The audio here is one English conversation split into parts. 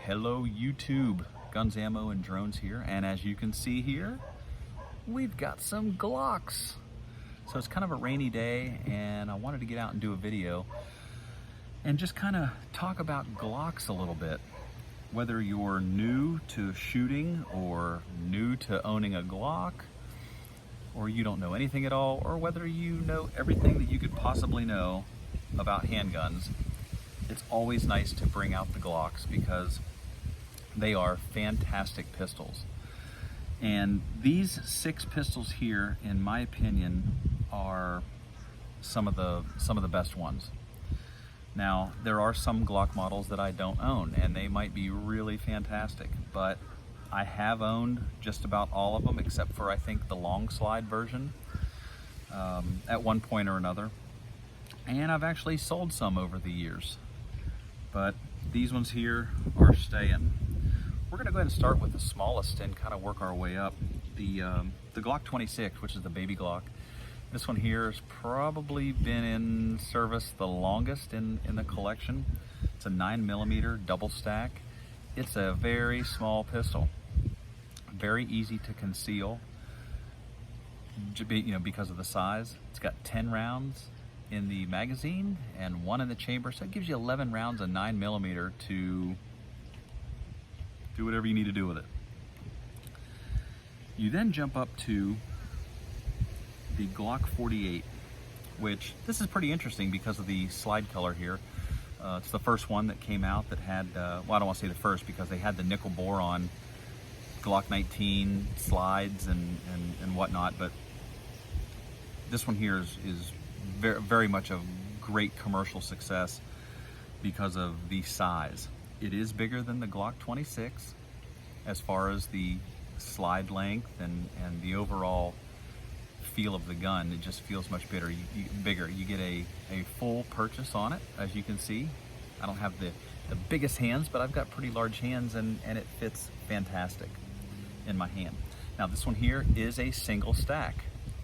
Hello YouTube, Guns, Ammo, and Drones here, and as you can see here, we've got some Glocks. So it's kind of a rainy day, and I wanted to get out and do a video and just kind of talk about Glocks a little bit. Whether you're new to shooting or new to owning a Glock, or you don't know anything at all, or whether you know everything that you could possibly know about handguns, it's always nice to bring out the Glocks because they are fantastic pistols. And these 6 pistols here, in my opinion, are some of the best ones. Now, there are some Glock models that I don't own, and they might be really fantastic, but I have owned just about all of them except for, I think, the long slide version at one point or another. And I've actually sold some over the years, but these ones here are staying. We're gonna go ahead and start with the smallest and kind of work our way up. The Glock 26, which is the baby Glock. This one here has probably been in service the longest in the collection. It's a 9mm double stack. It's a very small pistol, very easy to conceal, because of the size. It's got 10 rounds in the magazine and 1 in the chamber, so it gives you 11 rounds of 9mm to do whatever you need to do with it. You then jump up to the Glock 48, which this is pretty interesting because of the slide color here. It's the first one that came out that had, well, I don't want to say the first because they had the nickel boron Glock 19 slides and whatnot, but this one here is very, very much a great commercial success because of the size. It is bigger than the Glock 26 as far as the slide length and the overall feel of the gun. It just feels much bigger. You get a full purchase on it, as you can see. I don't have the biggest hands, but I've got pretty large hands, and it fits fantastic in my hand. Now this one here is a single stack.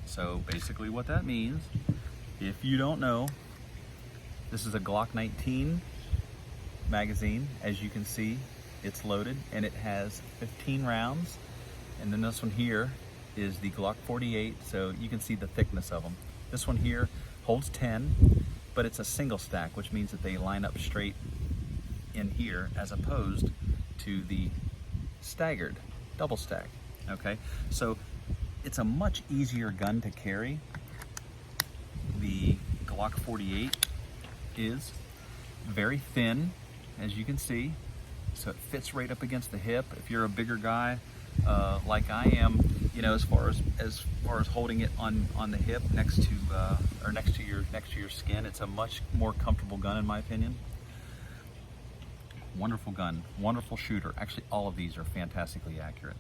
So basically what that means, if you don't know, this is a Glock 19 magazine. As you can see, it's loaded and it has 15 rounds. And then this one here is the Glock 48, so you can see the thickness of them. This one here holds 10, but it's a single stack, which means that they line up straight in here as opposed to the staggered double stack. Okay, so it's a much easier gun to carry. The Glock 48 is very thin, as you can see, so it fits right up against the hip. If you're a bigger guy like I am, as far as holding it on the hip next to your skin, it's a much more comfortable gun in my opinion. Wonderful gun, wonderful shooter. Actually, all of these are fantastically accurate.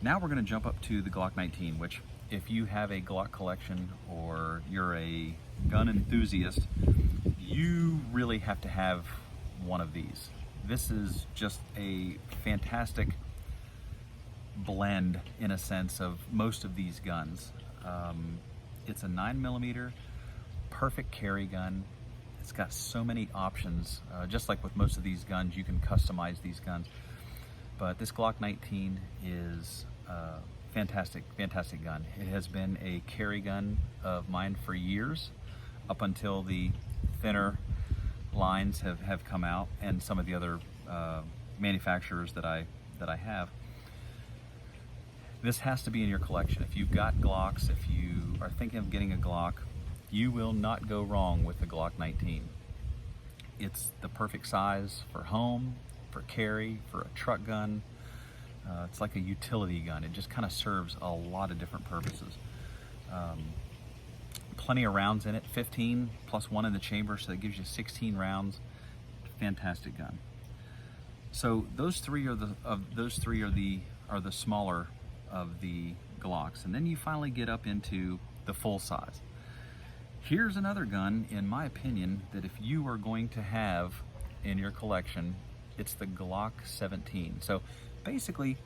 Now we're going to jump up to the Glock 19, which, if you have a Glock collection or you're a gun enthusiast, you really have to have one of these. This is just a fantastic blend, in a sense, of most of these guns. It's a 9mm perfect carry gun. It's got so many options. Just like with most of these guns, you can customize these guns. But this Glock 19 is fantastic gun. It has been a carry gun of mine for years, up until the thinner lines have come out, and some of the other manufacturers that I have. This has to be in your collection. If you've got Glocks, if you are thinking of getting a Glock, you will not go wrong with the Glock 19. It's the perfect size for home, for carry, for a truck gun. It's like a utility gun. It just kind of serves a lot of different purposes. Plenty of rounds in it, 15 plus 1 in the chamber, so that gives you 16 rounds. Fantastic gun. So those three are the smaller of the Glocks, and then you finally get up into the full size. Here's another gun, in my opinion, that if you are going to have in your collection, it's the Glock 17. So basically,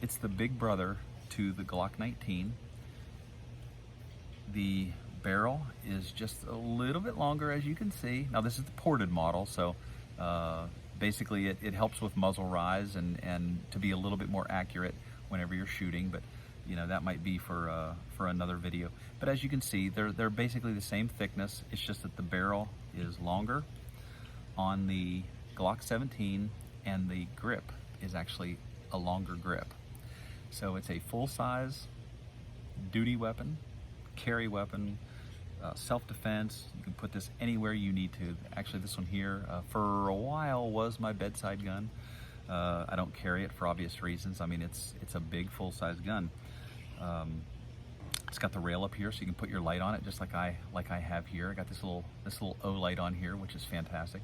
it's the big brother to the Glock 19. The barrel is just a little bit longer, as you can see. Now this is the ported model, so Basically, it helps with muzzle rise and to be a little bit more accurate whenever you're shooting, but you know, that might be for another video. But as you can see, they're basically the same thickness. It's just that the barrel is longer on the Glock 17 and the grip is actually a longer grip. So it's a full-size duty weapon, carry weapon, self-defense. You can put this anywhere you need to. Actually, this one here for a while was my bedside gun. I don't carry it for obvious reasons. I mean, it's a big full-size gun. It's got the rail up here, so you can put your light on it, just like I have here. I got this little O light on here, which is fantastic.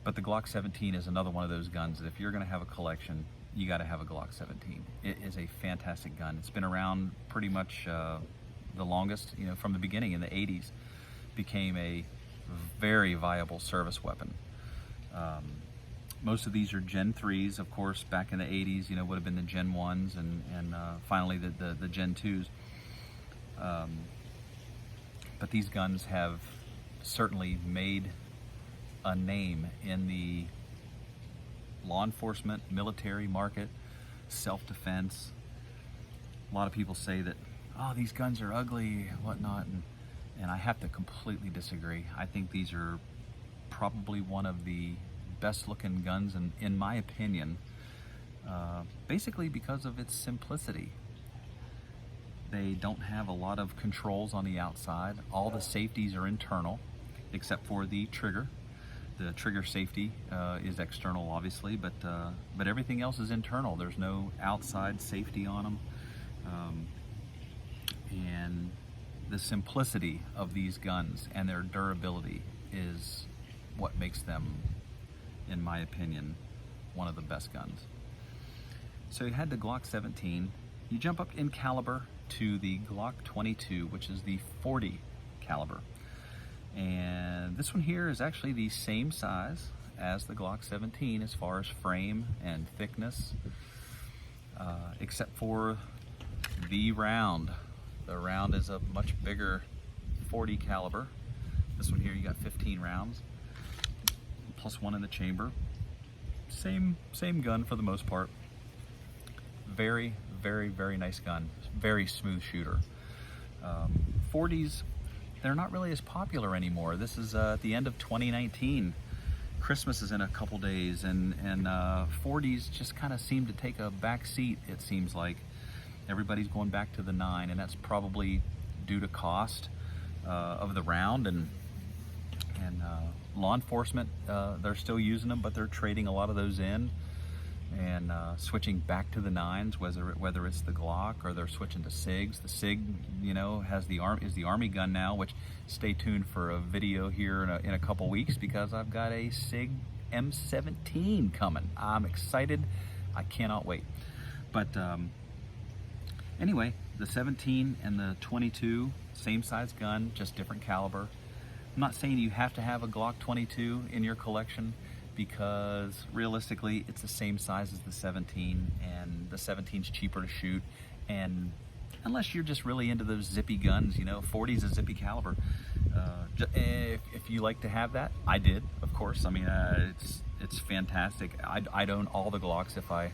But the Glock 17 is another one of those guns that if you're going to have a collection, you got to have a Glock 17. It is a fantastic gun. It's been around pretty much the longest, you know, from the beginning in the 80s. Became a very viable service weapon. Most of these are Gen 3s, of course. Back in the 80s, you know, would have been the Gen 1s and finally the Gen 2s. But these guns have certainly made a name in the law enforcement, military market, self-defense. A lot of people say that, oh, these guns are ugly, whatnot, and I have to completely disagree. I think these are probably one of the best looking guns in my opinion, basically because of its simplicity. They don't have a lot of controls on the outside. All the safeties are internal, except for the trigger. The trigger safety is external, obviously, but everything else is internal. There's no outside safety on them. And the simplicity of these guns and their durability is what makes them, in my opinion, one of the best guns. So you had the Glock 17. You jump up in caliber to the Glock 22, which is the 40 caliber. And this one here is actually the same size as the Glock 17 as far as frame and thickness, except for the round. The round is a much bigger 40 caliber. This one here, you got 15 rounds, plus one in the chamber. Same gun for the most part. Very, very, very nice gun. Very smooth shooter. 40s, they're not really as popular anymore. This is at the end of 2019. Christmas is in a couple days, and 40s just kind of seem to take a back seat, it seems like. Everybody's going back to the 9, and that's probably due to cost of the round, and law enforcement, they're still using them, but they're trading a lot of those in and switching back to the 9s, whether it's the Glock or they're switching to SIGs. The SIG, you know, is the Army gun now, which stay tuned for a video here in a couple weeks, because I've got a SIG M17 coming. I'm excited. I cannot wait. But anyway, the 17 and the 22, same size gun, just different caliber. I'm not saying you have to have a Glock 22 in your collection, because realistically it's the same size as the 17, and the 17's cheaper to shoot, and unless you're just really into those zippy guns, you know, 40's a zippy caliber. If you like to have that, I did, of course. I mean, it's fantastic. I'd own all the Glocks if I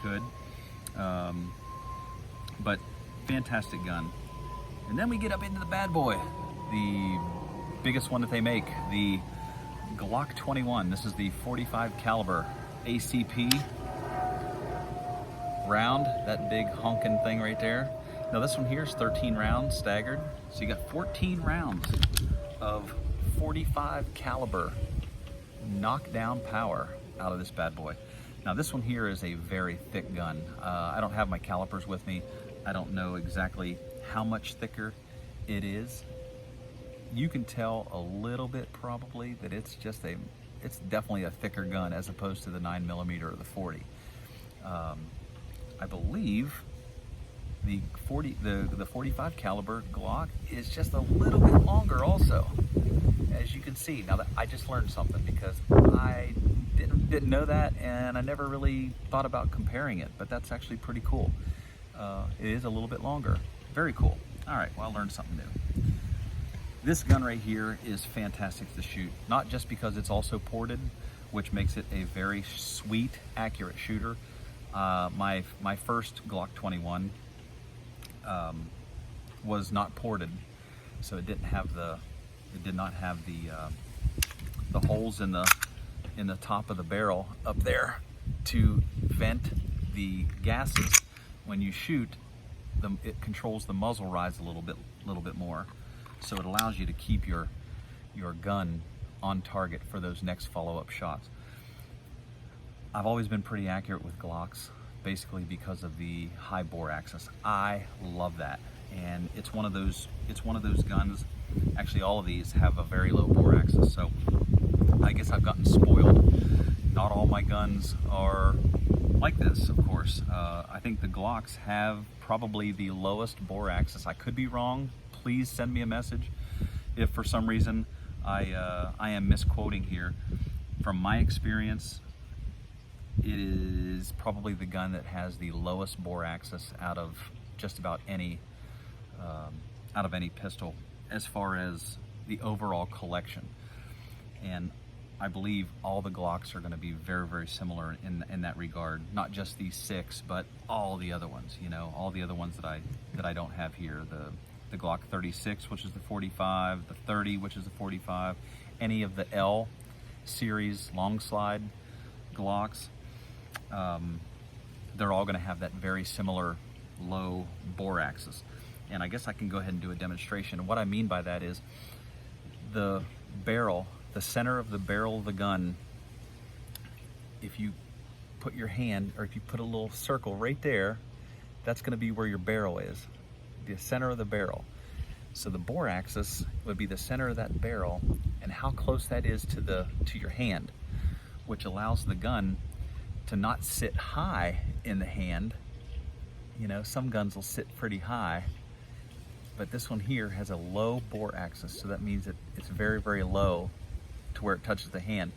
could. But fantastic gun. And then we get up into the bad boy, the biggest one that they make, the Glock 21. This is the 45 caliber ACP round, that big honking thing right there. Now this one here is 13 rounds staggered, so you got 14 rounds of 45 caliber knockdown power out of this bad boy. Now this one here is a very thick gun. I don't have my calipers with me. I don't know exactly how much thicker it is. You can tell a little bit probably that it's definitely a thicker gun as opposed to the 9mm or the 40. I believe the 45 caliber Glock is just a little bit longer also, as you can see. Now that I just learned something, because I didn't know that, and I never really thought about comparing it, but that's actually pretty cool. It is a little bit longer. Very cool. All right, well, I learned something new. This gun right here is fantastic to shoot, not just because it's also ported, which makes it a very sweet, accurate shooter. My first Glock 21 was not ported, so it did not have the holes in the top of the barrel up there to vent the gases. When you shoot, it controls the muzzle rise a little bit more, so it allows you to keep your gun on target for those next follow-up shots. I've always been pretty accurate with Glocks, basically because of the high bore axis. I love that, and it's one of those guns. Actually, all of these have a very low bore axis, so I guess I've gotten spoiled. Not all my guns are like this, of course. I think the Glocks have probably the lowest bore axis. I could be wrong. Please send me a message if for some reason I am misquoting here. From my experience, it is probably the gun that has the lowest bore axis out of just about any pistol as far as the overall collection. And I believe all the Glocks are going to be very, very similar in that regard. Not just these 6, but all the other ones. You know, all the other ones that I don't have here. The Glock 36, which is the 45, the 30, which is the 45, any of the L series long slide Glocks. They're all going to have that very similar low bore axis. And I guess I can go ahead and do a demonstration. And what I mean by that is the barrel, the center of the barrel of the gun, if you put your hand, or if you put a little circle right there, that's going to be where your barrel is, the center of the barrel. So the bore axis would be the center of that barrel and how close that is to your hand, which allows the gun to not sit high in the hand. You know, some guns will sit pretty high, but this one here has a low bore axis, so that means that it's very, very low to where it touches the hand.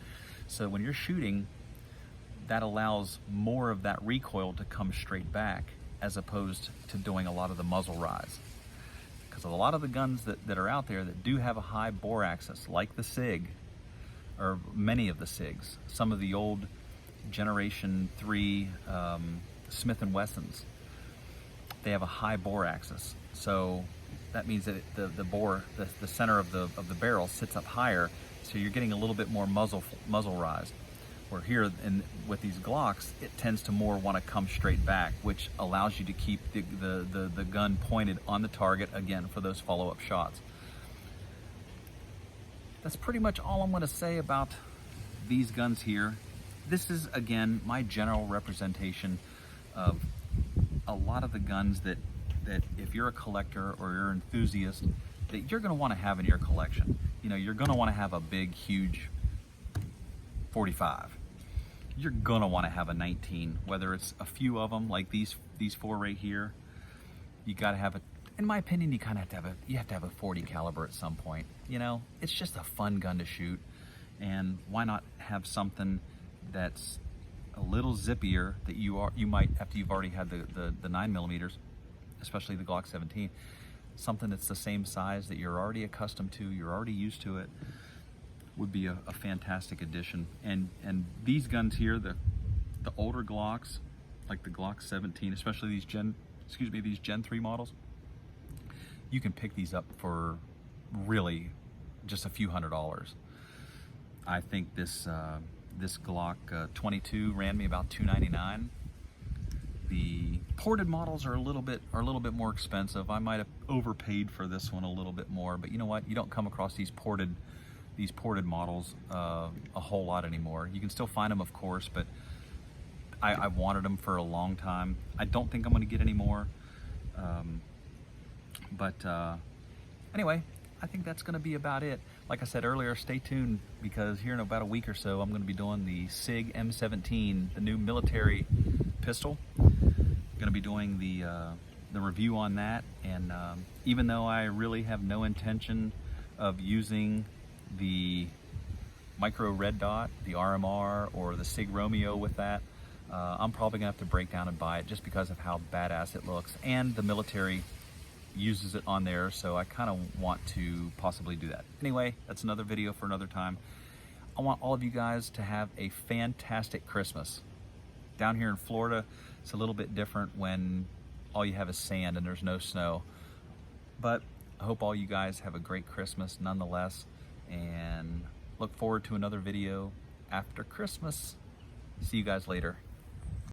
So when you're shooting, that allows more of that recoil to come straight back, as opposed to doing a lot of the muzzle rise. Because a lot of the guns that are out there that do have a high bore axis, like the SIG, or many of the SIGs, some of the old Generation 3 Smith & Wessons, they have a high bore axis. So that means that the center of the barrel sits up higher, so you're getting a little bit more muzzle rise. Where here, with these Glocks, it tends to more want to come straight back, which allows you to keep the gun pointed on the target, again, for those follow-up shots. That's pretty much all I'm going to say about these guns here. This is, again, my general representation of a lot of the guns that if you're a collector or you're an enthusiast, that you're going to want to have in your collection. You know, you're going to want to have a big, huge 45. You're going to want to have a 19, whether it's a few of them like these 4 right here. You got to have a, in my opinion, you kind of have to have a 40 caliber at some point. You know, it's just a fun gun to shoot, and why not have something that's a little zippier that you might, after you've already had the 9mm, especially the Glock 17, something that's the same size that you're already accustomed to, you're already used to it, would be a fantastic addition. And these guns here, the older Glocks, like the Glock 17, especially these Gen 3 models, you can pick these up for really just a few $100s. I think this Glock 22 ran me about $299. The ported models are a little bit more expensive. I might have overpaid for this one a little bit more, but you know what? You don't come across these ported models a whole lot anymore. You can still find them, of course, but I've wanted them for a long time. I don't think I'm going to get any more. Anyway, I think that's going to be about it. Like I said earlier, stay tuned, because here in about a week or so, I'm going to be doing the SIG M17, the new military pistol. I'm going to be doing the review on that, and even though I really have no intention of using the micro red dot, the RMR, or the SIG Romeo with that, I'm probably gonna have to break down and buy it just because of how badass it looks, and the military, uses it on there, so I kind of want to possibly do that. Anyway, that's another video for another time. I want all of you guys to have a fantastic Christmas. Down here in Florida, it's a little bit different when all you have is sand and there's no snow. But I hope all you guys have a great Christmas nonetheless, and look forward to another video after Christmas. See you guys later.